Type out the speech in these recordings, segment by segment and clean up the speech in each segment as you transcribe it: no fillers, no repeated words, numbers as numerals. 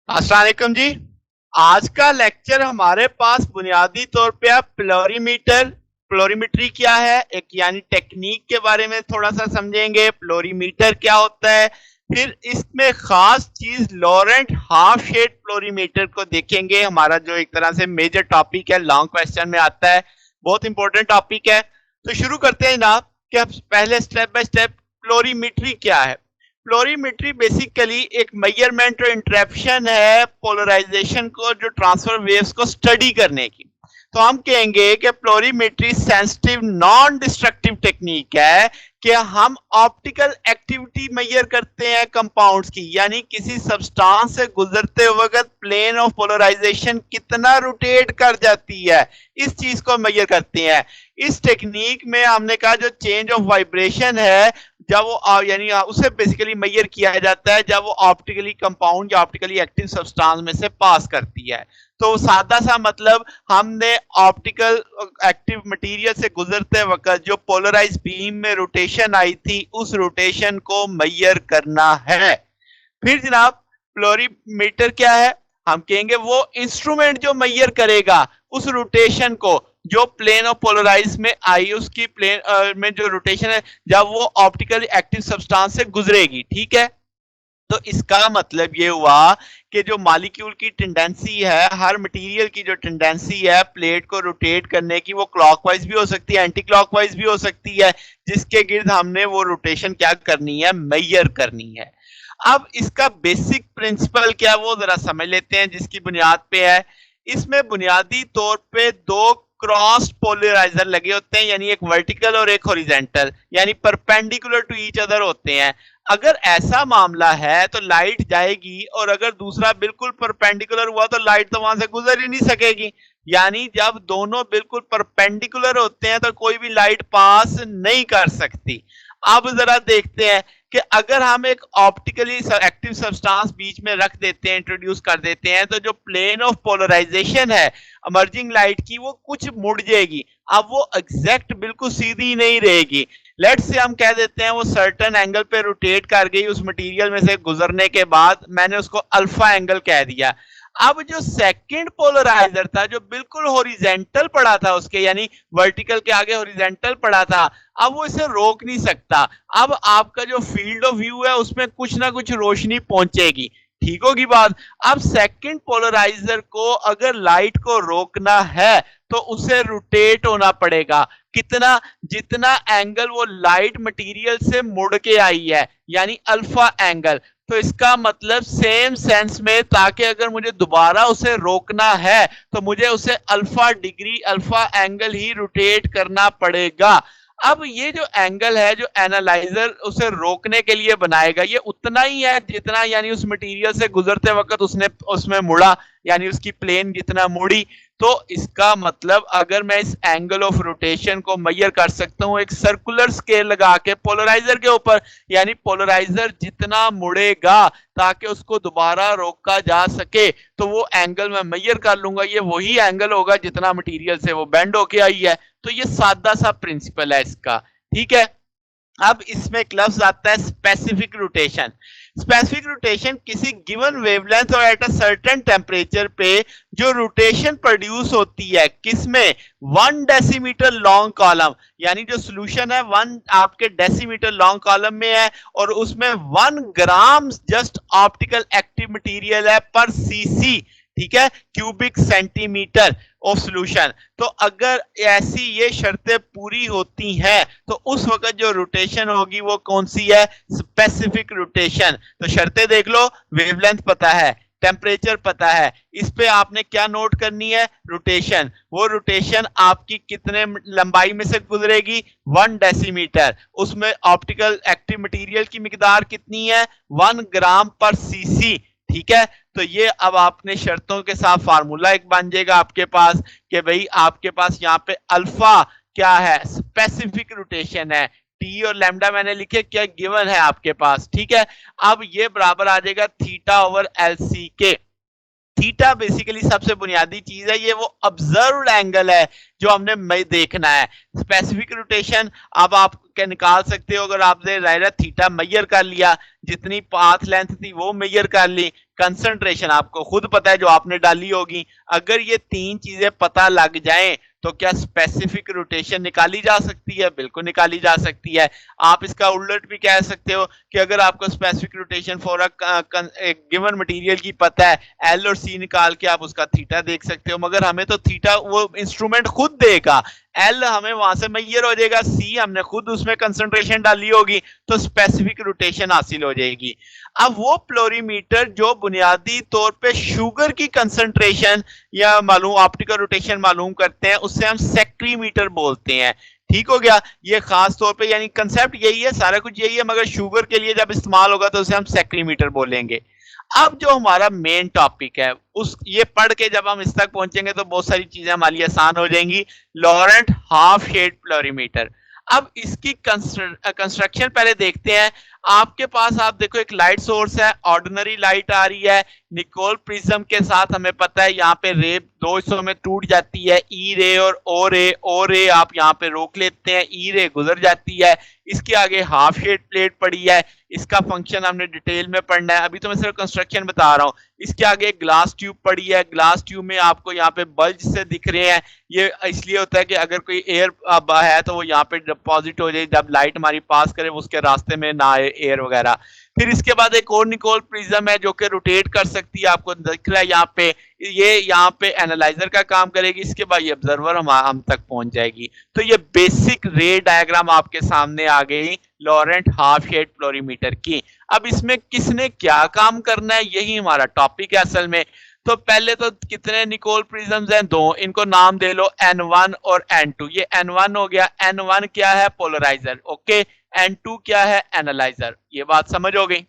अस्सलाम वालेकुम जी। आज का लेक्चर हमारे पास बुनियादी तौर पे आप प्लोरीमीटर, प्लोरीमेट्री क्या है, एक यानी टेक्निक के बारे में थोड़ा सा समझेंगे। प्लोरीमीटर क्या होता है, फिर इसमें खास चीज लॉरेंट हाफ शेड प्लोरीमीटर को देखेंगे। हमारा जो एक तरह से मेजर टॉपिक है, लॉन्ग क्वेश्चन में आता है, बहुत इंपॉर्टेंट टॉपिक है। तो शुरू करते हैं जनाब कि अब पहले स्टेप बाय स्टेप प्लोरीमेट्री क्या है। फ्लोरीमेट्री बेसिकली एक मेजरमेंट और इंटरेप्शन है पोलराइजेशन को, जो ट्रांसफर वेव्स को स्टडी करने की। तो हम कहेंगे कि fluorimetry sensitive non destructive technique है कि हम ऑप्टिकल एक्टिविटी मेजर करते हैं कंपाउंड्स की, यानी किसी सब्सटेंस से गुजरते वक्त प्लेन ऑफ पोलराइजेशन कितना रोटेट कर जाती है, इस चीज को मेजर करते हैं। इस टेक्निक में हमने कहा जो चेंज ऑफ वाइब्रेशन है, जब वो यानी उसे बेसिकली मेजर किया जाता है जब वो ऑप्टिकली कंपाउंड या ऑप्टिकली एक्टिव सब्सटेंस में से पास करती है। तो सादा सा मतलब, हमने ऑप्टिकल एक्टिव मटेरियल से गुजरते वक्त जो पोलराइज बीम में रोटेशन आई थी, उस रोटेशन को मेजर करना है। फिर जनाब फ्लोरीमीटर क्या है, हम कहेंगे वो इंस्ट्रूमेंट जो मेजर करेगा उस रोटेशन को, जो प्लेन ऑफ पोलराइज में आई उसकी प्लेन में जो रोटेशन है जब वो ऑप्टिकल एक्टिव सब्सटेंस से गुजरेगी। ठीक है, तो इसका मतलब ये हुआ कि जो मॉलिक्यूल की टेंडेंसी है, हर मटेरियल की जो टेंडेंसी है प्लेट को रोटेट करने की, वो क्लॉकवाइज भी हो सकती है, एंटी क्लॉकवाइज भी हो सकती है, जिसके गिर्द हमने वो रोटेशन क्या करनी है, मेजर करनी है। अब इसका बेसिक प्रिंसिपल क्या है वो जरा समझ लेते हैं, जिसकी बुनियाद पे है। इसमें बुनियादी तौर पे दो क्रॉस पोलराइजर लगे होते हैं, यानी एक वर्टिकल और एक हॉरिजॉन्टल, यानी परपेंडिकुलर टू ईच अदर होते हैं। अगर ऐसा मामला है तो लाइट जाएगी, और अगर दूसरा बिल्कुल परपेंडिकुलर हुआ तो लाइट तो वहां से गुजर ही नहीं सकेगी। यानी जब दोनों बिल्कुल परपेंडिकुलर होते हैं तो कोई भी लाइट पास नहीं कर सकती। अब जरा देखते हैं कि अगर हम एक ऑप्टिकली एक्टिव सब्सटेंस बीच में रख देते हैं, इंट्रोड्यूस कर देते हैं, तो जो प्लेन ऑफ पोलराइजेशन है इमर्जिंग लाइट की, वो कुछ मुड़ जाएगी। अब वो एग्जैक्ट बिल्कुल सीधी नहीं रहेगी। लेट से हम कह देते हैं वो सर्टेन एंगल पे रोटेट कर गई उस मटेरियल में से गुजरने के बाद, मैंने उसको अल्फा एंगल कह दिया। अब जो सेकंड पोलराइजर था जो बिल्कुल हॉरिजॉन्टल पड़ा था उसके, यानी वर्टिकल के आगे हॉरिजॉन्टल पड़ा था, अब वो इसे रोक नहीं सकता। अब आपका जो फील्ड ऑफ व्यू है उसमें कुछ ना कुछ रोशनी पहुंचेगी। ठीक होगी बात। अब सेकंड पोलराइजर को अगर लाइट को रोकना है तो उसे रोटेट होना पड़ेगा। कितना, जितना एंगल वो लाइट मटेरियल से मुड़ के आई है, यानी अल्फा एंगल। तो इसका मतलब सेम सेंस में, ताकि अगर मुझे दोबारा उसे रोकना है तो मुझे उसे अल्फा डिग्री, अल्फा एंगल ही रोटेट करना पड़ेगा। अब ये जो एंगल है जो एनालाइजर उसे रोकने के लिए बनाएगा, ये उतना ही है जितना यानी उस मटेरियल से गुजरते वक्त उसने उसमें मुड़ा, यानी उसकी प्लेन जितना मुड़ी। तो इसका मतलब अगर मैं इस एंगल ऑफ रोटेशन को मेजर कर सकता हूं एक सर्कुलर स्केल लगा के पोलराइजर के ऊपर, यानी पोलराइजर जितना मुड़ेगा ताकि उसको दोबारा रोका जा सके, तो वो एंगल मैं मेजर कर लूंगा, ये वही एंगल होगा जितना मटेरियल से वो बेंड होके आई है। तो ये सादा सा प्रिंसिपल है इसका। ठीक है, अब इसमें एक लफ्ज आता है स्पेसिफिक रोटेशन। स्पेसिफिक रोटेशन किसी गिवन वेवलेंथ और एट अ सर्टेन टेम्परेचर पे जो रोटेशन प्रोड्यूस होती है, किसमें, 1 डेसीमीटर लॉन्ग कॉलम, यानी जो सोल्यूशन है 1 डेसीमीटर लॉन्ग कॉलम में है, और उसमें 1 ग्राम जस्ट ऑप्टिकल एक्टिव मटेरियल है पर सीसी। ठीक है, क्यूबिक सेंटीमीटर ऑफ सोल्यूशन। तो अगर ऐसी ये शर्तें पूरी होती हैं तो उस वक्त जो रोटेशन होगी वो कौन सी है, स्पेसिफिक रोटेशन। तो शर्तें देख लो, वेवलेंथ पता है, टेम्परेचर पता है, इस पे आपने क्या नोट करनी है, रोटेशन। वो रोटेशन आपकी कितने लंबाई में से गुजरेगी, 1 डेसीमीटर। उसमें ऑप्टिकल एक्टिव मटेरियल की मिकदार कितनी है, 1 ग्राम पर सीसी। ठीक है, तो ये अब आपने शर्तों के साथ फार्मूला एक बन जाएगा आपके पास कि भाई आपके पास यहाँ पे अल्फा क्या है, स्पेसिफिक रोटेशन है, टी और लैम्डा मैंने लिखे क्या गिवन है आपके पास। ठीक है, अब ये बराबर आ जाएगा थीटा ओवर एल सी के। थीटा बेसिकली सबसे बुनियादी चीज है, ये वो ऑब्जर्व्ड एंगल है जो हमने देखना है। स्पेसिफिक रोटेशन अब आप क्या निकाल सकते हो, अगर आपने दायरा थीटा मेजर कर लिया, जितनी पाथ लेंथ थी वो मेजर कर ली, कंसंट्रेशन आपको खुद पता है जो आपने डाली होगी, अगर ये तीन चीजें पता लग जाएं तो क्या स्पेसिफिक रोटेशन निकाली जा सकती है? बिल्कुल निकाली जा सकती है। आप इसका उलट भी कह सकते हो कि अगर आपको specific rotation for a given material की पता है, एल और सी निकाल के आप उसका थीटा देख सकते हो, मगर हमें तो थीटा वो इंस्ट्रूमेंट खुद देगा, एल हमें वहां से मेजर हो जाएगा, सी हमने खुद उसमें कंसंट्रेशन डाली होगी, तो स्पेसिफिक रोटेशन हासिल हो जाएगी। अब वो फ्लोरीमीटर जो बुनियादी तौर पे शुगर की कंसंट्रेशन या मालूम ऑप्टिकल रोटेशन मालूम करते हैं, उससे हम सेक्रीमीटर बोलते हैं। ठीक हो गया, ये खास तौर पे यानी कंसेप्ट यही है, सारा कुछ यही है, मगर शुगर के लिए जब इस्तेमाल होगा तो उसे हम सेक्रीमीटर बोलेंगे। अब जो हमारा मेन टॉपिक है, उस ये पढ़ के जब हम इस तक पहुंचेंगे तो बहुत सारी चीजें हमारी आसान हो जाएंगी। लॉरेंट हाफ शेड फ्लोरीमीटर, अब इसकी कंस्ट्रक्शन पहले देखते हैं। आपके पास आप देखो एक लाइट सोर्स है, ऑर्डिनरी लाइट आ रही है, निकोल प्रिज्म के साथ हमें पता है यहाँ पे रे दो हिस्सों में टूट जाती है, ई रे और ओ रे आप यहाँ पे रोक लेते हैं, ई रे गुजर जाती है। इसके आगे हाफ शेड प्लेट पड़ी है, इसका फंक्शन हमने डिटेल में पढ़ना है, अभी तो मैं सिर्फ कंस्ट्रक्शन बता रहा हूँ। इसके आगे ग्लास ट्यूब पड़ी है, ग्लास ट्यूब में आपको यहाँ पे बल्ज से दिख रहे हैं, ये इसलिए होता है कि अगर कोई एयर है तो वो यहाँ पे डिपॉजिट हो जाए, जब लाइट हमारी पास करे वो उसके रास्ते में ना आए एयर वगैरह। फिर इसके बाद एक और निकोल प्रिज्म है जो कि रोटेट कर सकती है, आपको दिख रहा है यहाँ पे, ये यहाँ पे एनालाइजर का काम करेगी, इसके बाद ये ऑब्जर्वर हम तक पहुंच जाएगी। तो ये बेसिक रे डायग्राम आपके सामने आ गई लॉरेंट हाफ शेड फ्लोरीमीटर की। अब इसमें किसने क्या काम करना है, यही हमारा टॉपिक है असल में। तो पहले तो कितने निकोल प्रिज्म्स हैं? दो, इनको नाम दे लो N1 और N2। ये N1 हो गया, N1 क्या है? Polariser, okay. N2 क्या है? एनालाइजर। ये बात समझ हो गई।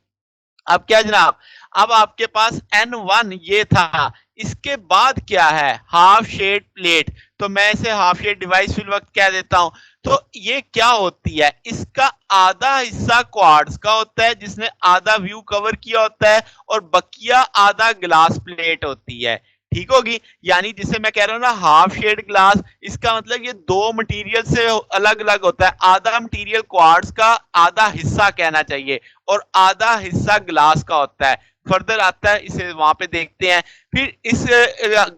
अब क्या जनाब, अब आपके पास N1 ये था, इसके बाद क्या है? Half shade plate. तो मैं इसे हाफ शेड डिवाइस फिल वक्त कह देता हूं। तो ये क्या होती है? इसका आधा हिस्सा क्वार्ट्ज का होता है जिसने आधा व्यू कवर किया होता है, और बकिया आधा ग्लास प्लेट होती है। ठीक होगी, यानी जिसे मैं कह रहा हूं ना हाफ शेड ग्लास, इसका मतलब ये दो मटेरियल से अलग अलग होता है। आधा मटेरियल क्वार्ट्ज का, आधा हिस्सा कहना चाहिए, और आधा हिस्सा ग्लास का होता है। फर्दर आता है, इसे वहां पे देखते हैं। फिर इस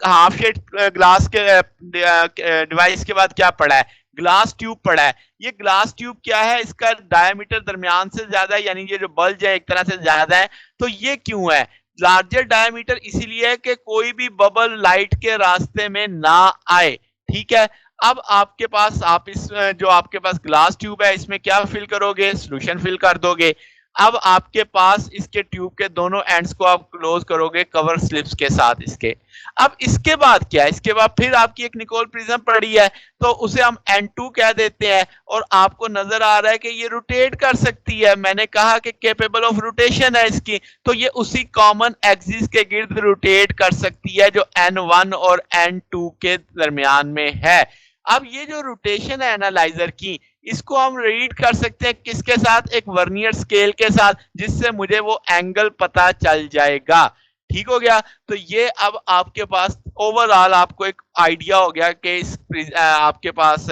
हाफ शेड ग्लास के डिवाइस के बाद क्या पड़ा है? ग्लास ट्यूब पड़ा है। ये ग्लास ट्यूब क्या है? इसका डायमीटर दरमियान से ज्यादा है, यानी ये जो बल्ज है एक तरह से ज्यादा है। तो ये क्यों है लार्जर डायमीटर? इसीलिए है कि कोई भी बबल लाइट के रास्ते में ना आए। ठीक है, अब आपके पास आप इस जो आपके पास ग्लास ट्यूब है, इसमें क्या फिल करोगे? सॉल्यूशन फिल कर दोगे। अब आपके पास इसके ट्यूब के दोनों एंड्स को आप क्लोज करोगे कवर स्लिप्स के साथ इसके। अब इसके बाद क्या है? इसके बाद फिर आपकी एक निकोल प्रिज्म पड़ी है, तो उसे हम N2 कह देते हैं, और आपको नजर आ रहा है कि ये रोटेट कर सकती है। मैंने कहा कि कैपेबल ऑफ रोटेशन है इसकी, तो ये उसी कॉमन एक्सिस के गिर्द रोटेट कर सकती है जो N1 और N2 के दरमियान में है। अब ये जो रोटेशन है एनालाइजर की, इसको हम रीड कर सकते हैं किसके साथ? एक वर्नियर स्केल के साथ, जिससे मुझे वो एंगल पता चल जाएगा। ठीक हो गया, तो ये अब आपके पास ओवरऑल आपको एक आइडिया हो गया कि आपके पास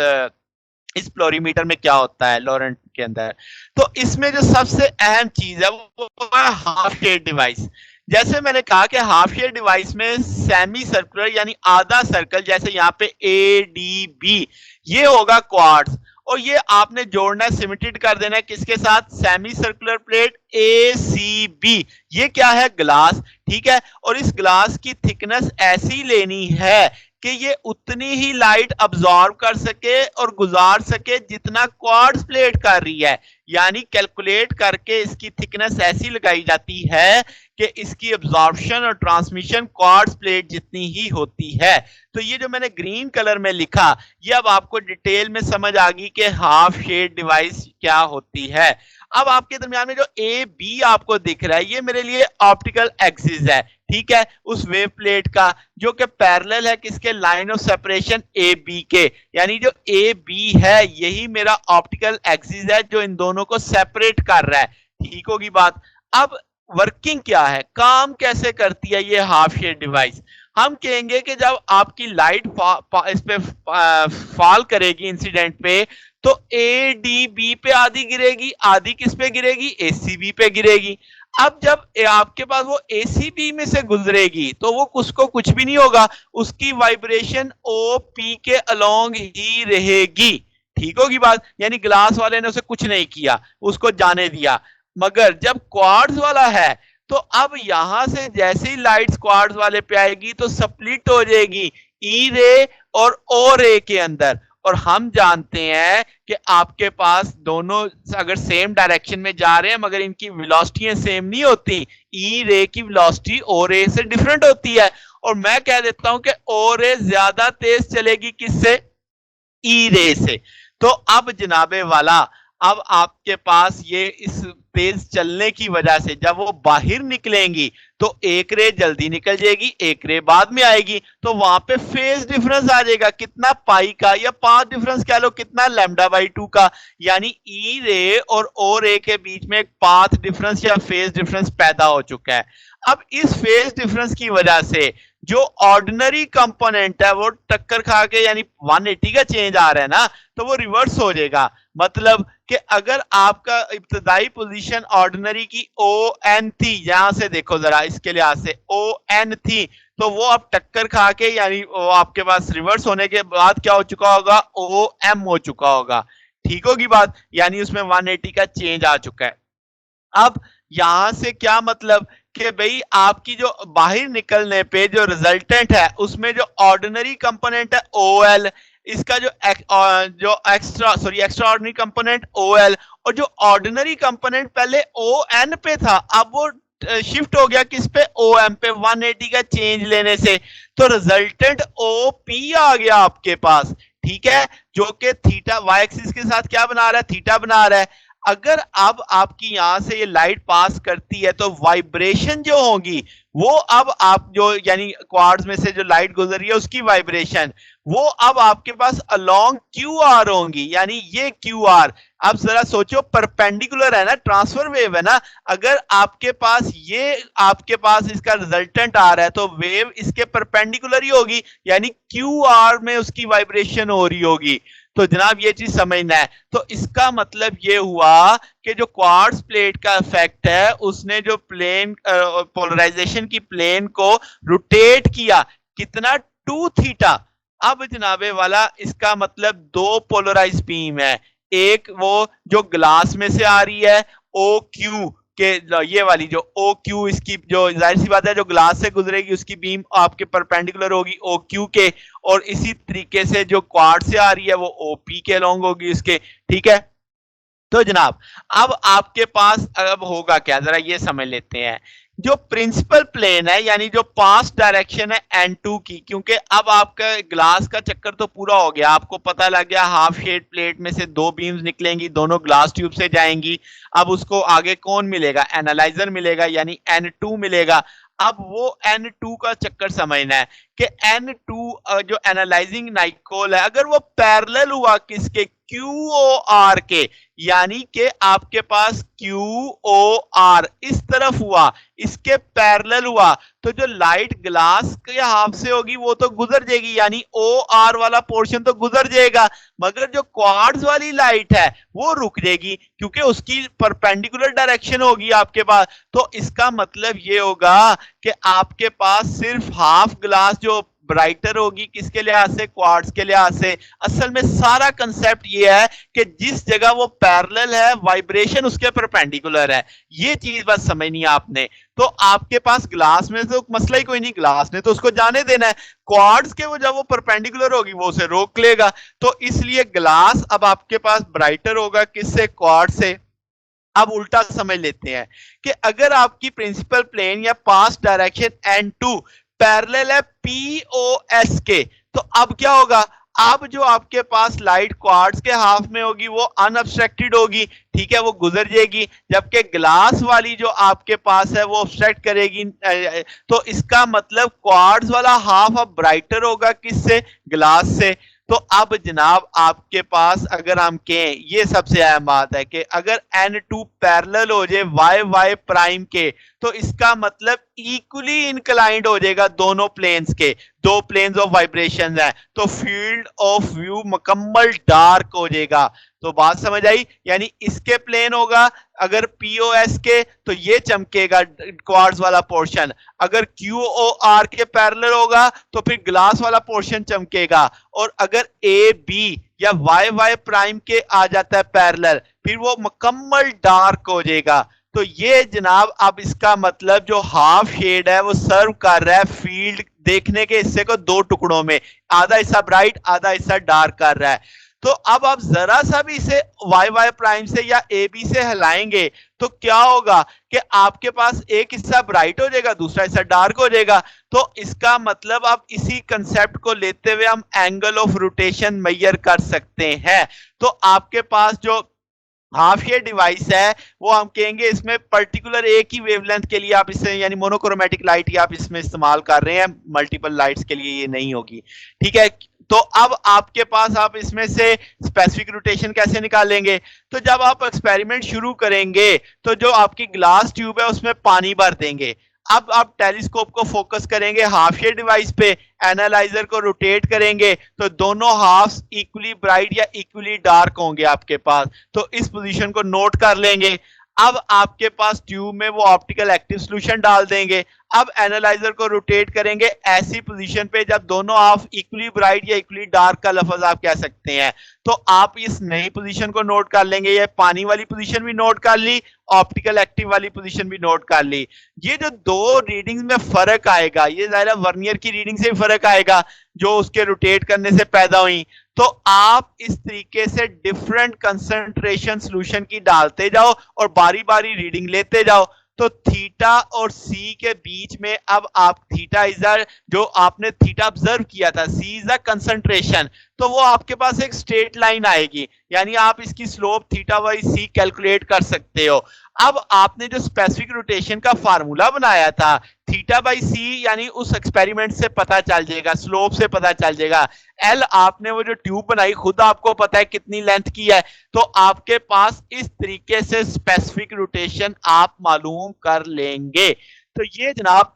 इस फ्लोरीमीटर में क्या होता है लॉरेंट के अंदर। तो इसमें जो सबसे अहम चीज है वो है हाफ शेड डिवाइस। जैसे मैंने कहा कि हाफ शेड डिवाइस में सेमी सर्कुलर यानी आधा सर्कल, जैसे यहाँ पे ADB, ये होगा क्वार्ट्ज, और ये आपने जोड़ना है, सिमेटेड कर देना है किसके साथ? Semi circular plate ACB। ये क्या है? ग्लास। ठीक है, और इस ग्लास की थिकनेस ऐसी लेनी है कि ये उतनी ही लाइट अब्सॉर्ब कर सके और गुजार सके जितना क्वार्ट्ज प्लेट कर रही है। यानी कैलकुलेट करके इसकी थिकनेस ऐसी लगाई जाती है कि इसकी अब्सॉर्प्शन और ट्रांसमिशन क्वार्ट्ज प्लेट जितनी ही होती है। तो ये जो मैंने ग्रीन कलर में लिखा, ये अब आपको डिटेल में समझ आ गई कि हाफ शेड डिवाइस क्या होती है। अब आपके दरमियान में जो AB आपको दिख रहा है, ये मेरे लिए ऑप्टिकल एक्सिस है। ठीक है, उस वेव प्लेट का, जो कि पैरेलल है किसके? लाइन ऑफ सेपरेशन AB के, यानी जो AB है यही मेरा ऑप्टिकल एक्सिस है जो इन दोनों को सेपरेट कर रहा है। ठीक होगी बात। अब वर्किंग क्या है, काम कैसे करती है ये हाफ शेड डिवाइस। हम कहेंगे कि जब आपकी लाइट इस पे फॉल करेगी इंसिडेंट पे, तो ए डी बी पे आधी गिरेगी, आधी किस पे गिरेगी, एसीबी पे गिरेगी। अब जब आपके पास वो एसीबी में से गुजरेगी तो वो उसको कुछ भी नहीं होगा, उसकी वाइब्रेशन ओ पी के अलोंग ही रहेगी। ठीक होगी बात, यानी ग्लास वाले ने उसे कुछ नहीं किया, उसको जाने दिया। मगर जब क्वार्ट्ज वाला है तो अब यहां से जैसे ही लाइट क्वार्ट्ज वाले पे आएगी तो स्प्लिट हो जाएगी ई रे और ओ रे के अंदर। और हम जानते हैं कि आपके पास दोनों अगर सेम डायरेक्शन में जा रहे हैं मगर इनकी वेलोसिटी सेम नहीं होती, ई रे की वेलोसिटी ओ रे से डिफरेंट होती है। और मैं कह देता हूं कि ओ रे ज्यादा तेज चलेगी किससे, ई रे से। तो अब जनाबे वाला, अब आपके पास ये इस तेज चलने की वजह से जब वो बाहर निकलेंगी तो एक रे जल्दी निकल जाएगी, एक रे बाद में आएगी, तो वहां पे फेज डिफरेंस आ जाएगा कितना, पाई का या पाथ डिफरेंस कह लो कितना, लैम्डा बाई 2 का। यानी ई रे और ओ रे के बीच में एक पाथ डिफरेंस या फेज डिफरेंस पैदा हो चुका है। अब इस फेज डिफरेंस की वजह से जो ऑर्डिनरी कंपोनेंट है वो टक्कर खा के, यानी 180 का चेंज आ रहा है ना, तो वो रिवर्स हो जाएगा। मतलब कि अगर आपका इब्तदाई पोजीशन ऑर्डिनरी की ओ एन थी, यहां से देखो जरा इसके लिहाज से ओ एन थी, तो वो अब टक्कर खा के यानी वो आपके पास रिवर्स होने के बाद क्या हो चुका होगा, ओ एम हो चुका होगा। ठीक होगी बात, यानी उसमें 180 का चेंज आ चुका है। अब यहां से क्या मतलब कि भाई आपकी जो बाहर निकलने पे जो रिजल्टेंट है उसमें जो ऑर्डिनरी कंपोनेंट है ओ एल, इसका जो extraordinary component O L, और जो ऑर्डिनरी कंपोनेंट पहले ओ एन पे था अब वो शिफ्ट हो गया किस पे, ओ एम पे, 180 का चेंज लेने से। तो रिजल्टेंट ओ पी आ गया आपके पास। ठीक है, जो कि थीटा वाई एक्सिस के साथ क्या बना रहा है, थीटा बना रहा है। अगर अब आपकी यहां से ये लाइट पास करती है तो वाइब्रेशन जो होगी वो अब आप जो यानी क्वार्ट्ज में से जो लाइट गुजर रही है उसकी वाइब्रेशन वो अब आपके पास अलोंग क्यू आर होंगी, यानी ये क्यू आर। अब जरा सोचो, परपेंडिकुलर है ना, ट्रांसफर वेव है ना, अगर आपके पास ये आपके पास इसका रिजल्टेंट आ रहा है तो वेव इसके परपेंडिकुलर ही होगी, यानी क्यू आर में उसकी वाइब्रेशन हो रही होगी। तो जनाब ये चीज समझना है। तो इसका मतलब ये हुआ कि जो क्वार्ट्ज प्लेट का इफेक्ट है उसने जो प्लेन पोलराइजेशन की प्लेन को रोटेट किया कितना, 2 थीटा। अब जनाबे वाला इसका मतलब दो पोलराइज बीम है, एक वो जो ग्लास में से आ रही है ओ क्यू के, ये वाली जो ओ क्यू, इसकी जो जाहिर सी बात है जो ग्लास से गुजरेगी उसकी बीम आपके परपेंडिकुलर होगी ओ क्यू के, और इसी तरीके से जो क्वार्ट्ज से आ रही है वो ओ पी के अलोंग होगी उसके। ठीक है, तो जनाब अब आपके पास अब होगा क्या, जरा ये समझ लेते हैं। जो प्रिंसिपल प्लेन है यानी जो पास डायरेक्शन है N2 की, क्योंकि अब आपका ग्लास का चक्कर तो पूरा हो गया, आपको पता लग गया हाफ शेड प्लेट में से दो बीम्स निकलेंगी, दोनों ग्लास ट्यूब से जाएंगी। अब उसको आगे कौन मिलेगा, एनालाइजर मिलेगा, यानी N2 मिलेगा। अब वो N2 का चक्कर समझना है कि N2 जो एनालाइजिंग नाइकोल है अगर वो पैरेलल हुआ किसके, QOR के, यानी कि आपके पास QOR इस तरफ हुआ, इसके पैरेलल हुआ, तो जो लाइट ग्लास के हाफ से होगी वो तो गुजर जाएगी, यानी OR वाला पोर्शन तो गुजर जाएगा, मगर जो क्वार्ट्ज वाली लाइट है वो रुक जाएगी क्योंकि उसकी परपेंडिकुलर डायरेक्शन होगी आपके पास। तो इसका मतलब ये होगा कि आपके पास सिर्फ हाफ ग्लास जो ब्राइटर होगी किसके लिहाज से, क्वार्ट्ज के लिहाज से। असल में सारा कंसेप्ट ये है कि जिस जगह वो पैरेलल है वाइब्रेशन उसके परपेंडिकुलर है, ये चीज बस समझनी है आपने। तो आपके पास ग्लास में तो मसला ही कोई नहीं, ग्लास ने तो उसको जाने देना है, क्वार्ट्ज के वो जब वो परपेंडिकुलर होगी वो उसे रोक लेगा। तो इसलिए ग्लास अब आपके पास ब्राइटर होगा किससे, क्वार्ट्ज से। अब उल्टा समझ लेते हैं कि अगर आपकी प्रिंसिपल प्लेन या पास डायरेक्शन N2 पैरेलल है POS के, तो अब क्या होगा, अब जो आपके पास लाइट क्वार्ट्ज के हाफ में होगी वो अनअब्स्ट्रक्टेड होगी, ठीक है, वो गुजर जाएगी, जबकि ग्लास वाली जो आपके पास है वो ऑब्स्ट्रक्ट करेगी। तो इसका मतलब क्वार्ट्ज वाला हाफ अब ब्राइटर होगा किससे, ग्लास से। तो अब जनाब आपके पास अगर हम कहें, ये सबसे अहम बात है कि अगर N2 पैरेलल हो जाए वाई वाई प्राइम के, तो इसका मतलब इक्वली इंक्लाइंड हो जाएगा दोनों प्लेन्स के, दो प्लेन्स ऑफ वाइब्रेशन है, तो फील्ड ऑफ व्यू मुकम्मल डार्क हो जाएगा। तो बात समझ आई, यानी इसके प्लेन होगा अगर पीओएस के तो ये चमकेगा क्वार्ट्ज वाला पोर्शन, अगर क्यूओआर के पैरेलल होगा तो फिर ग्लास वाला पोर्शन चमकेगा, और अगर ए बी या वाई वाई प्राइम के आ जाता है पैरेलल, फिर वो मुकम्मल डार्क हो जाएगा। तो ये जनाब अब इसका मतलब जो हाफ शेड है वो सर्व कर रहा है फील्ड देखने के हिस्से को दो टुकड़ों में, आधा हिस्सा ब्राइट आधा हिस्सा डार्क कर रहा है। तो अब आप जरा सा भी इसे वाई वाई प्राइम से या ए बी से हिलाएंगे तो क्या होगा कि आपके पास एक हिस्सा ब्राइट हो जाएगा, दूसरा हिस्सा डार्क हो जाएगा। तो इसका मतलब आप इसी कंसेप्ट को लेते हुए हम एंगल ऑफ रोटेशन मेजर कर सकते हैं। तो आपके पास जो हाफ शेड डिवाइस है वो हम कहेंगे इसमें पर्टिकुलर एक ही वेवलेंथ के लिए आप इसे, यानी मोनोक्रोमेटिक लाइट ही आप इसमें इस्तेमाल कर रहे हैं, मल्टीपल लाइट्स के लिए ये नहीं होगी, ठीक है। तो अब आपके पास आप इसमें से स्पेसिफिक रोटेशन कैसे निकालेंगे, तो जब आप एक्सपेरिमेंट शुरू करेंगे तो जो आपकी ग्लास ट्यूब है उसमें पानी भर देंगे। अब आप टेलीस्कोप को फोकस करेंगे हाफ शेड डिवाइस पे, एनालाइजर को रोटेट करेंगे तो दोनों हाफ्स इक्वली ब्राइट या इक्वली डार्क होंगे आपके पास। तो इस पोजीशन को नोट कर लेंगे। अब आपके पास ट्यूब में वो ऑप्टिकल एक्टिव सॉल्यूशन डाल देंगे। अब एनालाइजर को रोटेट करेंगे ऐसी पोजीशन पे जब दोनों हाफ इक्वली ब्राइट या इक्वली डार्क का लफ्ज आप कह सकते हैं। तो आप इस नई पोजीशन को नोट कर लेंगे, ये पानी वाली पोजीशन भी नोट कर ली, ऑप्टिकल एक्टिव वाली पोजीशन भी नोट कर ली। ये जो दो रीडिंग्स में फर्क आएगा, ये ज़ाहिर है वर्नियर की रीडिंग से फर्क आएगा जो उसके रोटेट करने से पैदा हुई। तो आप इस तरीके से डिफरेंट कंसंट्रेशन सॉल्यूशन की डालते जाओ और बारी बारी रीडिंग लेते जाओ। तो थीटा और सी के बीच में अब आप थीटा इज जो आपने थीटा ऑब्जर्व किया था, सी इज द कंसंट्रेशन, तो वो आपके पास एक स्ट्रेट लाइन आएगी, यानी आप इसकी slope theta by C calculate कर सकते हो। अब आपने जो स्पेसिफिक रोटेशन का फार्मूला बनाया था थीटा बाई सी, यानी उस एक्सपेरिमेंट से पता चल जाएगा, स्लोप से पता चल जाएगा। एल आपने वो जो ट्यूब बनाई खुद आपको पता है कितनी लेंथ की है, तो आपके पास इस तरीके से स्पेसिफिक रोटेशन आप मालूम कर लेंगे। तो ये जनाब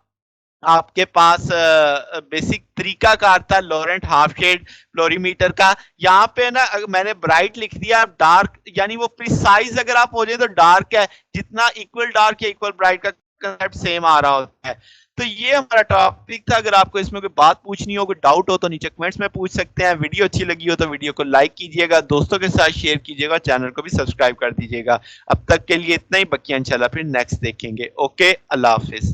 आपके पास बेसिक तरीकाकार था लॉरेंट हाफ शेड फ्लोरीमीटर का। यहाँ पे ना मैंने ब्राइट लिख दिया, डार्क यानी वो प्रिसाइज अगर आप हो जाए तो डार्क है, जितना इक्वल डार्क या इक्वल ब्राइट का कंसेप्ट सेम आ रहा होता है। तो ये हमारा टॉपिक था। अगर आपको इसमें कोई बात पूछनी हो, कोई डाउट हो तो नीचे कमेंट्स में पूछ सकते हैं। वीडियो अच्छी लगी हो तो वीडियो को लाइक कीजिएगा, दोस्तों के साथ शेयर कीजिएगा, चैनल को भी सब्सक्राइब कर दीजिएगा। अब तक के लिए इतना ही, बकिया इंशाल्लाह फिर नेक्स्ट देखेंगे। ओके, अल्लाह हाफिज।